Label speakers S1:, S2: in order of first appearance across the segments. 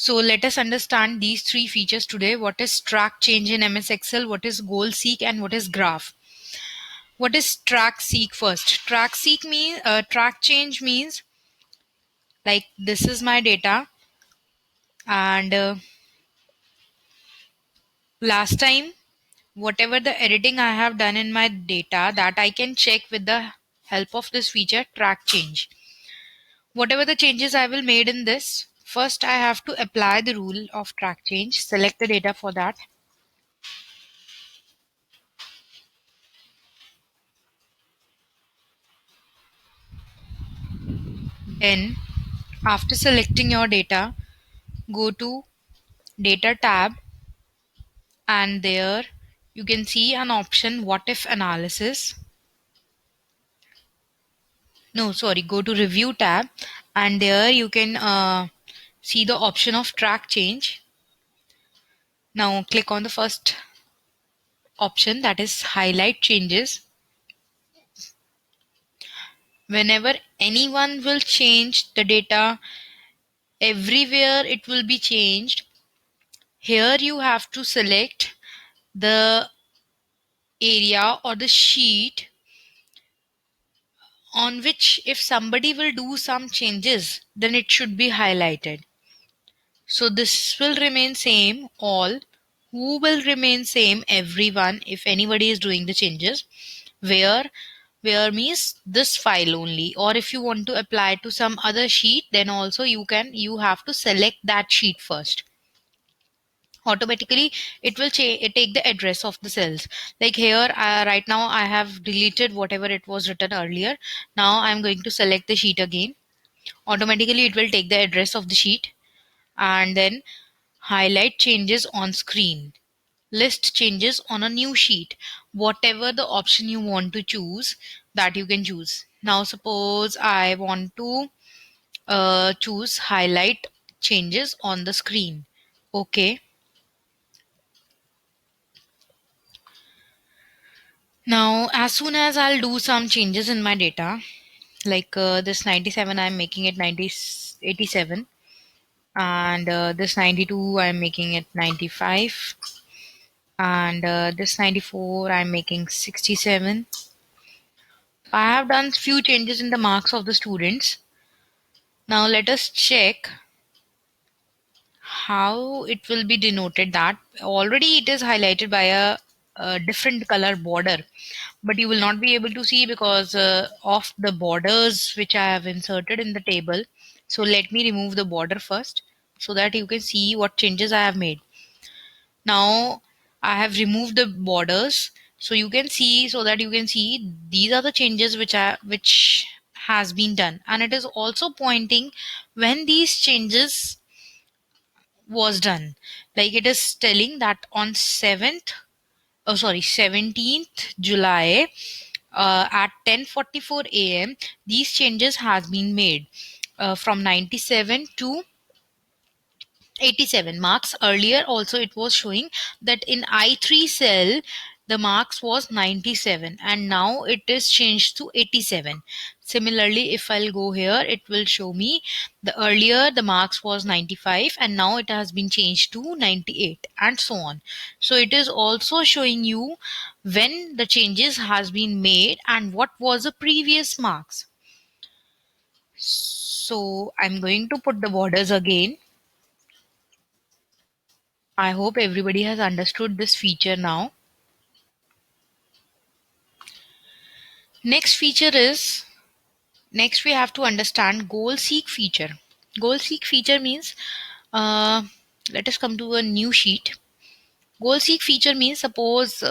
S1: So let us understand these three features today. What is track change in MS Excel, what is goal seek, and what is graph. What is track seek first? Track change means like this is my data, and last time whatever the editing I have done in my data, that I can check with the help of this feature track change. Whatever the changes I will made in this, first I have to apply the rule of track change, select the data for that. Then after selecting your data, go to data tab, and there you can see an option what if analysis. No, sorry, go to review tab, and there you can see the option of track change. Now click on the first option, that is highlight changes. Whenever anyone will change the data, everywhere it will be changed. Here you have to select the area or the sheet on which if somebody will do some changes, then it should be highlighted. So this will remain same all. Who will remain same? Everyone, if anybody is doing the changes. Where means this file only, or if you want to apply to some other sheet, then also you have to select that sheet first. Automatically it will take the address of the cells. Like here right now I have deleted whatever it was written earlier. Now I'm going to select the sheet again. Automatically it will take the address of the sheet, and then highlight changes on screen, list changes on a new sheet. Whatever the option you want to choose, that you can choose. Now suppose I want to choose highlight changes on the screen. Okay. Now as soon as I'll do some changes in my data, like this 97 I'm making it 87, and this 92 I'm making it 95, and this 94 I'm making 67. I have done few changes in the marks of the students. Now let us check how it will be denoted. That already it is highlighted by a different color border, but you will not be able to see because of the borders which I have inserted in the table. So let me remove the border first so that you can see what changes I have made. Now I have removed the borders, so you can see, so that you can see these are the changes which has been done, and it is also pointing when these changes was done. Like it is telling that on 17th July at 10:44 a.m. these changes has been made from 97 to 87 marks. Earlier also it was showing that in I3 cell the marks was 97, and now it is changed to 87. Similarly, if I'll go here, it will show me the earlier the marks was 95 and now it has been changed to 98, and so on. So it is also showing you when the changes has been made and what was the previous marks. So I'm going to put the borders again. I hope everybody has understood this feature now. Next feature is, next we have to understand goal seek feature. Goal seek feature means, uh, let us come to a new sheet. Goal seek feature means suppose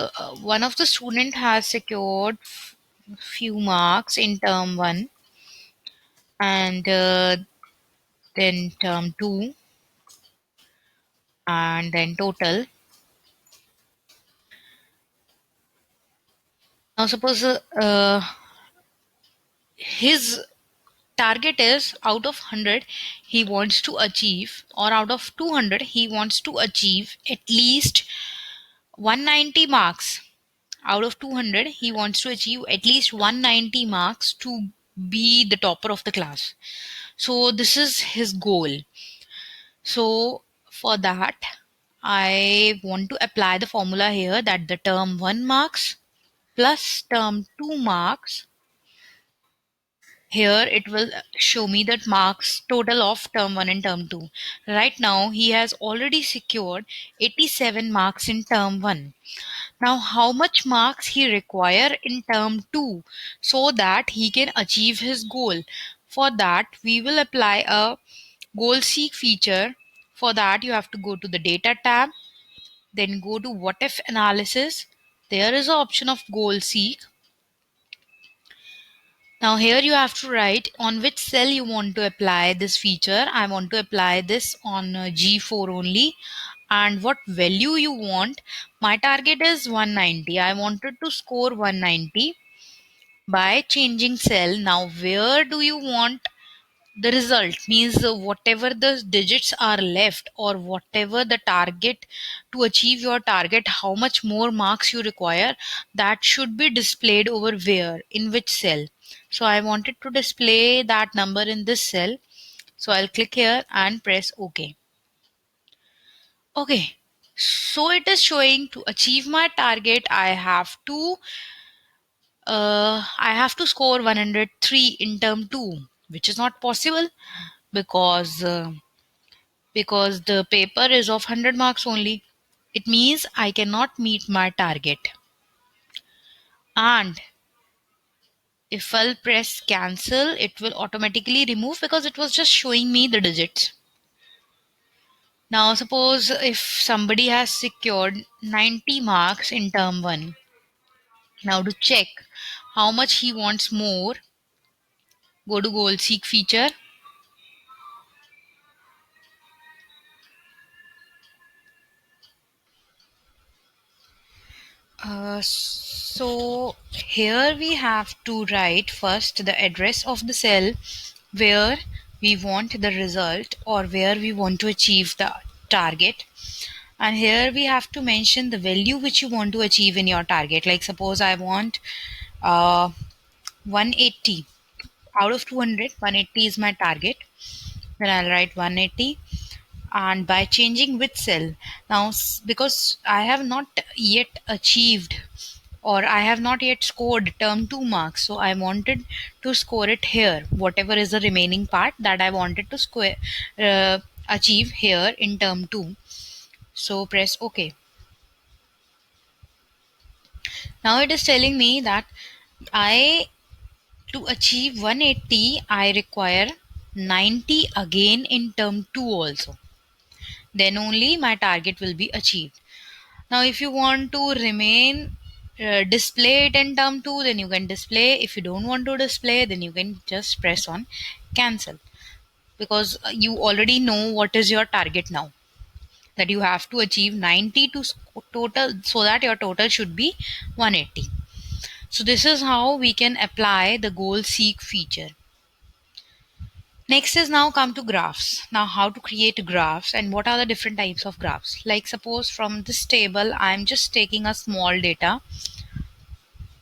S1: one of the student has secured few marks in term 1, and then term 2, and then total. Now suppose his target is out of 100 he wants to achieve, or out of 200 he wants to achieve at least 190 marks. Out of 200 he wants to achieve at least 190 marks to be the topper of the class. So this is his goal. So for that, I want to apply the formula here that the term 1 marks plus term 2 marks. Here it will show me that marks total of term 1 and term 2. Right now he has already secured 87 marks in term 1. Now how much marks he require in term 2 so that he can achieve his goal? For that we will apply a goal seek feature. For that you have to go to the data tab, then go to what if analysis. There is an option of goal seek. Now here you have to write on which cell you want to apply this feature. I want to apply this on G4 only, and what value you want. My target is 190. I wanted to score 190 by changing cell. Now where do you want the result? Means whatever the digits are left or whatever the target to achieve your target, how much more marks you require, that should be displayed over where, in which cell. So I wanted to display that number in this cell, so I'll click here and press OK. Okay, so it is showing to achieve my target I have to score 103 in term 2, which is not possible because because the paper is of 100 marks only. It means I cannot meet my target. And if I'll press cancel, it will automatically remove because it was just showing me the digits. Now suppose if somebody has secured 90 marks in term 1. Now to check how much he wants more, go to goal seek feature. So here we have to write first the address of the cell where we want the result or where we want to achieve the target, and here we have to mention the value which you want to achieve in your target. Like suppose I want 180 out of 200. 180 is my target, then I'll write 180. And by changing which cell, now because I have not yet achieved or I have not yet scored term 2 marks, so I wanted to score it here. Whatever is the remaining part that I wanted to achieve here in term 2. So press OK. Now it is telling me that I to achieve 180 I require 90 again in term 2 also. Then only my target will be achieved. Now if you want to remain display it in term 2, then you can display. If you don't want to display, then you can just press on cancel, because you already know what is your target now, that you have to achieve 90 to total, so that your total should be 180. So this is how we can apply the goal seek feature. Next is now come to graphs. Now how to create graphs and what are the different types of graphs. Like suppose from this table I'm just taking a small data,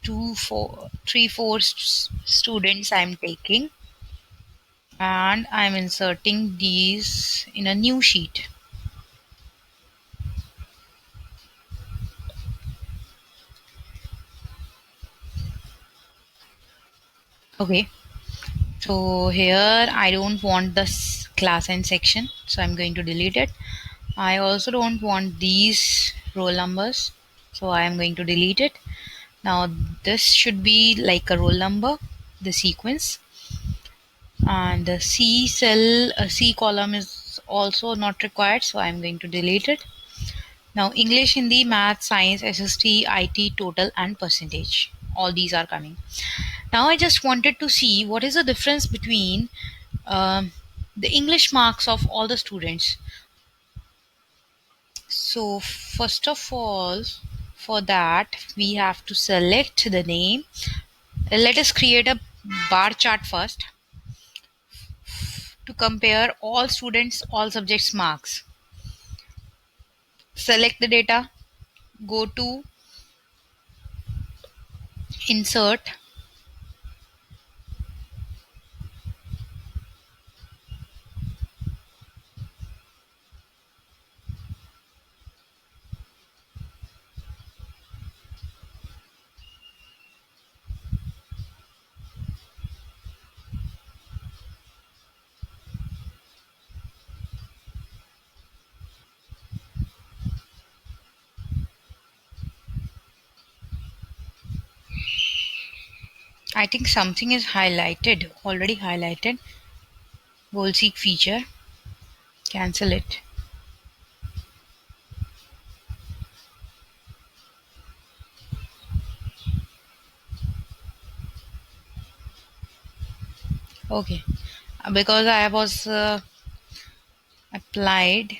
S1: 4 students I'm taking, and I'm inserting these in a new sheet. Okay, so here I don't want this class and section, so I'm going to delete it. I also don't want these roll numbers, so I am going to delete it. Now this should be like a roll number, the sequence, and the C cell, C column is also not required, so I'm going to delete it. Now English, Hindi, Math, Science, SST, IT, total and percentage. All these are coming. Now I just wanted to see what is the difference between the English marks of all the students. So first of all, for that we have to select the name. Let us create a bar chart first to compare all students, all subjects marks. Select the data, go to insert, I think something is highlighted, already highlighted. Goal seek feature. Cancel it. Okay. Because I was applied.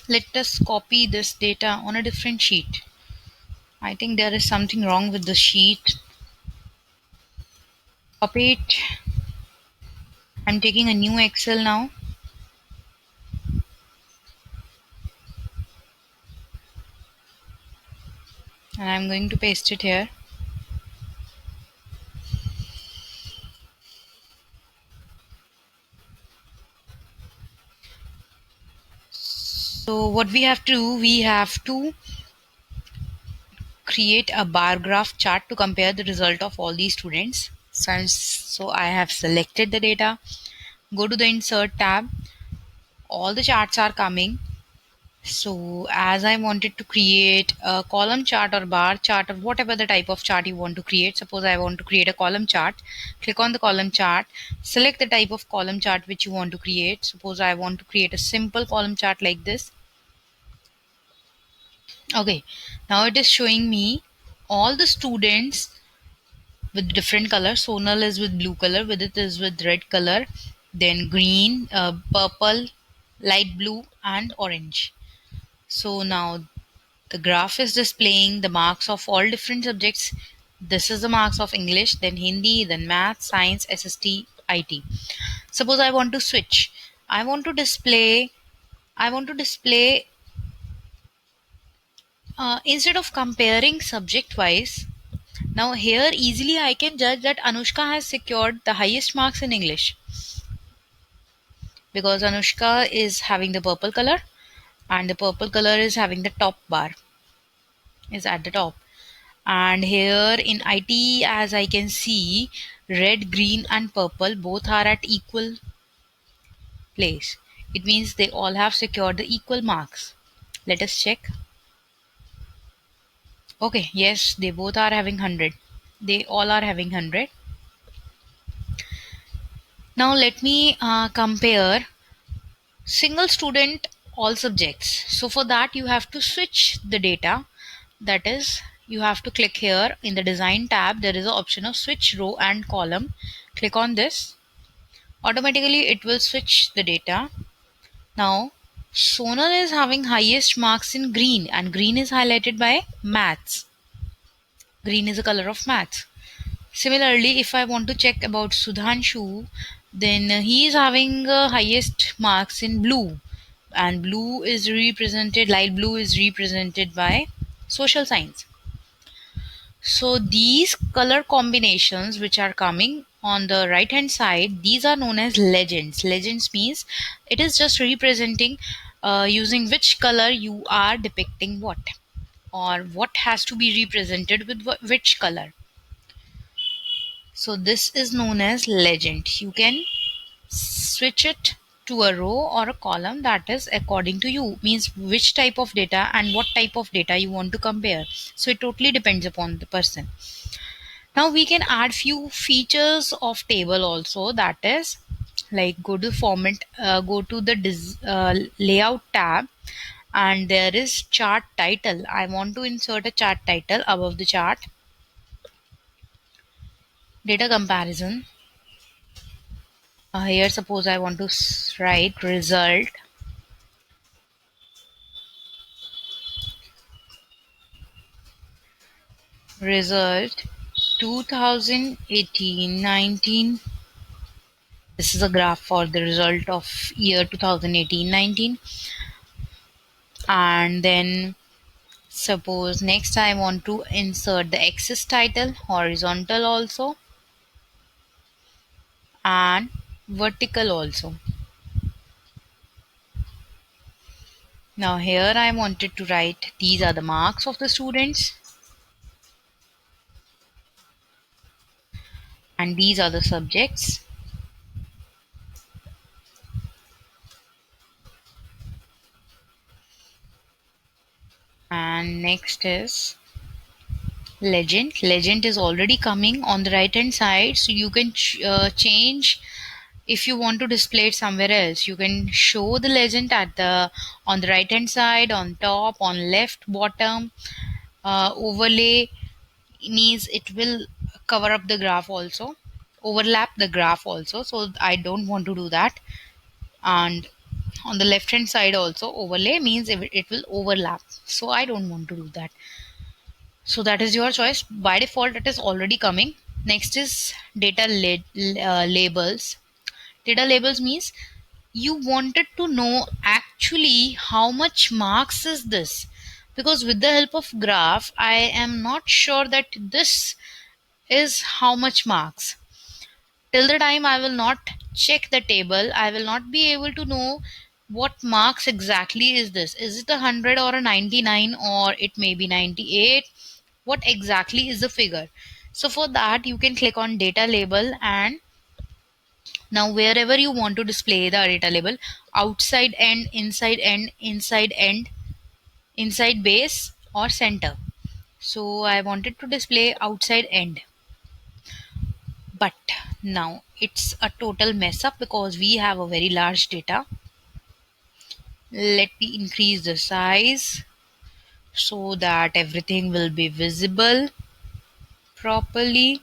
S1: Let us copy this data on a different sheet. I think there is something wrong with the sheet. Copy it. I'm taking a new Excel now, and I'm going to paste it here. So what we have to do, we have to create a bar graph chart to compare the result of all these students. So I have selected the data. Go to the insert tab. All the charts are coming. So as I wanted to create a column chart or bar chart or whatever the type of chart you want to create, suppose I want to create a column chart, click on the column chart, select the type of column chart which you want to create. Suppose I want to create a simple column chart like this. Okay, now it is showing me all the students with different colors. Sonal is with blue color, Vidit is with red color, then green, purple, light blue, and orange. So now the graph is displaying the marks of all different subjects. This is the marks of English, then Hindi, then Math, Science, SST, IT. Suppose I want to switch. I want to display. I want to display instead of comparing subject wise. Now here easily I can judge that Anushka has secured the highest marks in English because Anushka is having the purple color and the purple color is having the top bar is at the top. And here in IT, as I can see, red, green, and purple both are at equal place. It means they all have secured the equal marks. Let us check. Okay, yes, they both are having 100. They all are having 100. Now let me compare single student all subjects. So for that you have to switch the data. That is, you have to click here in the design tab. There is an option of switch row and column. Click on this. Automatically it will switch the data. Now Sonal is having highest marks in green and green is highlighted by maths. Green is the color of maths. Similarly, if I want to check about Sudhanshu, then he is having highest marks in blue and blue is represented, light blue is represented by social science. So these color combinations which are coming on the right hand side, these are known as legends. Legends means it is just representing using which color you are depicting what or what has to be represented with which color. So this is known as legend. You can switch it to a row or a column, that is according to you, means which type of data and what type of data you want to compare. So it totally depends upon the person. Now we can add few features of table also, that is like go to format, go to the layout tab, and there is chart title. I want to insert a chart title above the chart. Data comparison. Here suppose I want to write result 2018-19. This is a graph for the result of year 2018-19. And then suppose next I want to insert the axis title, horizontal also and vertical also. Now here I wanted to write these are the marks of the students and these are the subjects. And next is legend. Legend is already coming on the right hand side, so you can change. If you want to display it somewhere else, you can show the legend at the on the right hand side, on top, on left, bottom. Overlay means it will cover up the graph also, overlap the graph also, so I don't want to do that. And on the left hand side also, overlay means it will overlap, so I don't want to do that. So that is your choice. By default it is already coming. Next is labels. Data labels means you wanted to know actually how much marks is this, because with the help of graph I am not sure that this is how much marks. Till the time I will not check the table, I will not be able to know what marks exactly is this. Is it a 100 or a 99, or it may be 98? What exactly is the figure? So for that you can click on data label, and now wherever you want to display the data label, outside end, inside end, inside base or center. So I wanted to display outside end, but now it's a total mess up because we have a very large data. Let me increase the size so that everything will be visible properly.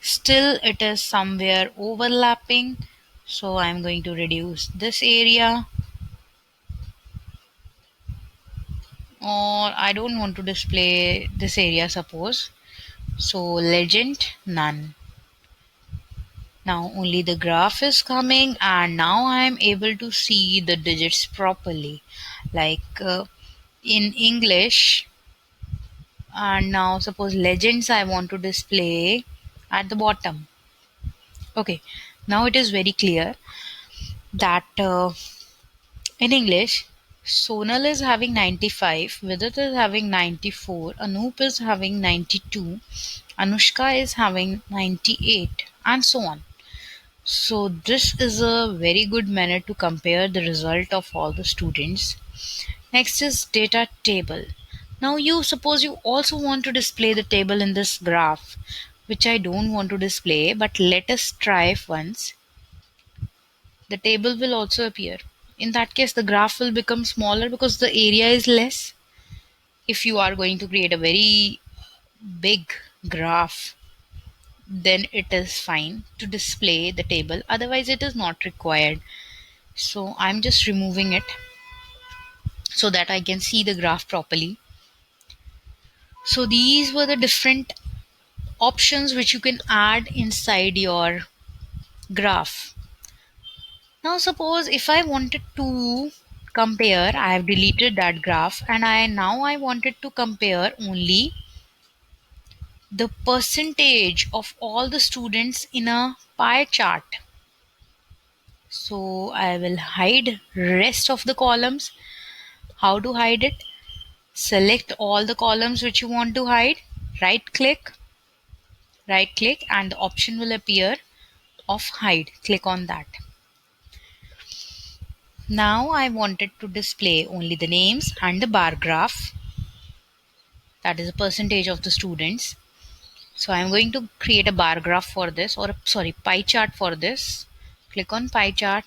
S1: Still it is somewhere overlapping, so I'm going to reduce this area, or I don't want to display this area, suppose. So legend none. Now only the graph is coming, and now I'm able to see the digits properly, like in English. And now suppose legends I want to display at the bottom. Okay, now it is very clear that in English, Sonal is having 95, Vidit is having 94, Anoop is having 92, Anushka is having 98, and so on. So this is a very good manner to compare the result of all the students. Next is data table. Now you suppose you also want to display the table in this graph, which I don't want to display, but let us try once. The table will also appear. In that case, the graph will become smaller because the area is less. If you are going to create a very big graph, then it is fine to display the table. Otherwise, it is not required. So I'm just removing it so that I can see the graph properly. So these were the different options which you can add inside your graph. Now suppose if I wanted to compare, I have deleted that graph, and I wanted to compare only the percentage of all the students in a pie chart. So I will hide rest of the columns. How to hide it? Select all the columns which you want to hide, right click, and the option will appear of hide. Click on that. Now I wanted to display only the names and the bar graph, that is a percentage of the students. So I'm going to create a bar graph for this, or sorry, pie chart for this. Click on pie chart,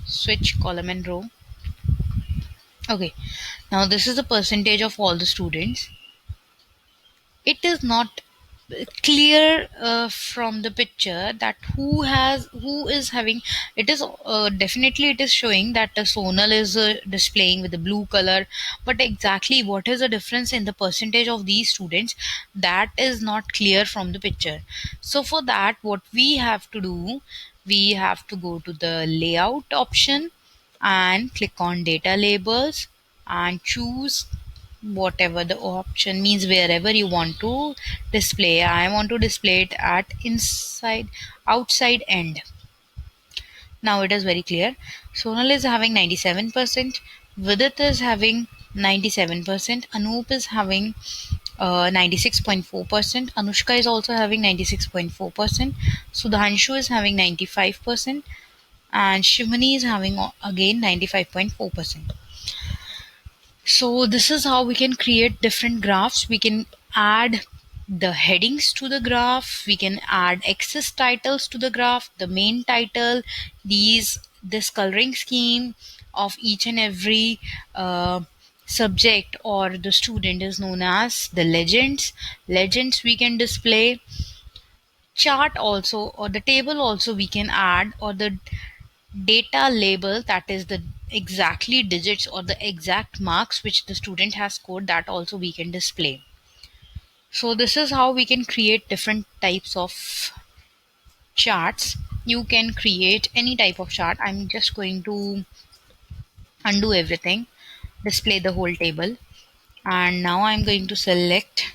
S1: switch column and row. Okay, now this is the percentage of all the students. It is not clear from the picture that who is having. It is definitely it is showing that the Sonal is displaying with the blue color, but exactly what is the difference in the percentage of these students, that is not clear from the picture. So for that, what we have to do, we have to go to the layout option and click on data labels and choose whatever the option means, wherever you want to display. I want to display it at inside outside end. Now it is very clear. Sonal is having 97%, Vidit is having 97%, Anoop is having 96.4%, Anushka is also having 96.4%, Sudhanshu is having 95%, and Shivani is having again 95.4%. So this is how we can create different graphs. We can add the headings to the graph. We can add excess titles to the graph, the main title, this coloring scheme of each and every subject or the student is known as the legends. Legends we can display. Chart also, or the table also we can add, or the data label, that is the exactly digits or the exact marks which the student has scored, that also we can display. So this is how we can create different types of charts. You can create any type of chart. I'm just going to undo everything, display the whole table, and now I'm going to select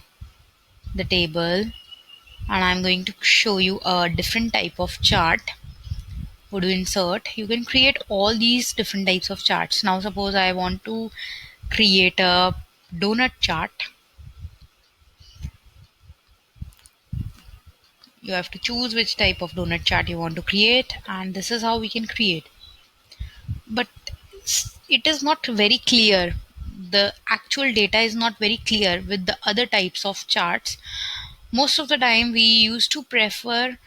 S1: the table, and I'm going to show you a different type of chart. Would you insert? You can create all these different types of charts. Now suppose I want to create a donut chart. You have to choose which type of donut chart you want to create, and this is how we can create. But it is not very clear. The actual data is not very clear with the other types of charts. Most of the time we used to prefer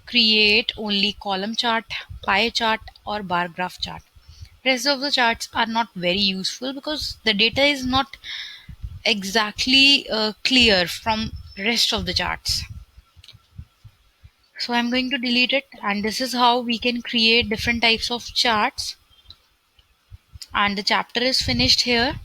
S1: create only column chart, pie chart, or bar graph chart. Rest of the charts are not very useful because the data is not exactly clear from rest of the charts. So I'm going to delete it, and this is how we can create different types of charts, and the chapter is finished here.